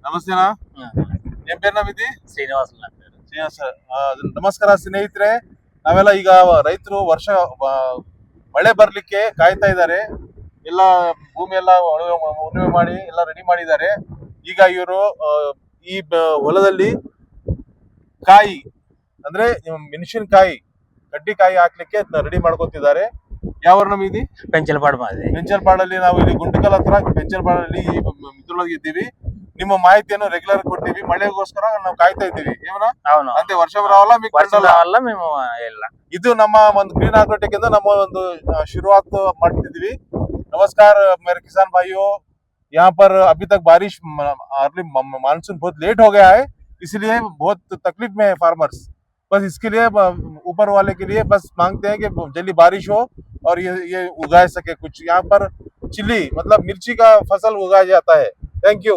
ನಮಸ್ತೆನಾ ನಿಮ್ పేరు ನಮಿತಿ ಶ್ರೀನಿವಾಸ್ ನನ್ನ పేరు. ಶ್ರೀನಿವಾಸ. ನಮಸ್ಕಾರ ಸ್ನೇಹಿತರೆ. ನಾವೆಲ್ಲ ಈಗ ರೈತರು ವರ್ಷ ಮಳೆ ಬರ್ಲಿಕ್ಕೆ ಕಾಯ್ತಾ ಇದ್ದಾರೆ. ಎಲ್ಲ ಭೂಮಿ ಎಲ್ಲ ಉಳುಮೆ ಮಾಡಿ ಎಲ್ಲ ರೆಡಿ ಮಾಡಿದ್ದಾರೆ. ಈಗ ಇವರು ಈ ಹೊಲದಲ್ಲಿ ಕಾಯಿ ಅಂದ್ರೆ ಮೆಣಸಿನಕಾಯಿ ಕಡ್ಡಿಕಾಯಿ ಹಾಕ್ಲಿಕ್ಕೆ ರೆಡಿ ಮಾಡ್ಕೊತಿದ್ದಾರೆ. ಯಾವ ನಮಿತಿ ಪೆಂಚಲಪಾಡು ಮಾದಿ. ಪೆಂಚಲ್ಪಾಡಲ್ಲಿ ನಾವು ಇಲ್ಲಿ ಗುಂಟಕಲ್ ಹತ್ರ ಪೆಂಚಲ್ಪಾಡಲ್ಲಿ ಇದ್ರೊಳಗೆ ಇದ್ದೀವಿ. ನಿಮ್ಮ ಮಾಹಿತಿಯನ್ನು ರೆಗ್ಯುಲರ್ ಕೊಡ್ತೀವಿ. ಮಳೆಗೋಸ್ಕರ ನಾವು ಕಾಯ್ತಾ ಇದ್ದೀವಿ. ಏನ అవును ಅಂತೆ ವರ್ಷ ರಾವಲ್ಲ మీకు వర్షం ಕಂಡಲ್ಲ. రావాల మేము ಇಲ್ಲ. ಇದು ನಮ್ಮ ಒಂದು ಗ್ರೀನ್ ಆಗ್ರೋಟೆಕ್ ಇಂದ ನಮ್ಮ ಒಂದು शुरुआत ಮಾಡ್ತಿದ್ವಿ. नमस्कार मेरे किसान भाइयों, यहाँ पर अभी तक बारिश अर्ली मानसून बहुत लेट हो गया है, इसलिए बहुत तकलीफ में है फार्मर्स. बस इसके लिए ऊपर वाले के लिए बस मांगते हैं कि जल्दी बारिश हो और ये उगा सके कुछ. यहाँ पर चिली मतलब मिर्ची का फसल उगाया जाता है. Thank you.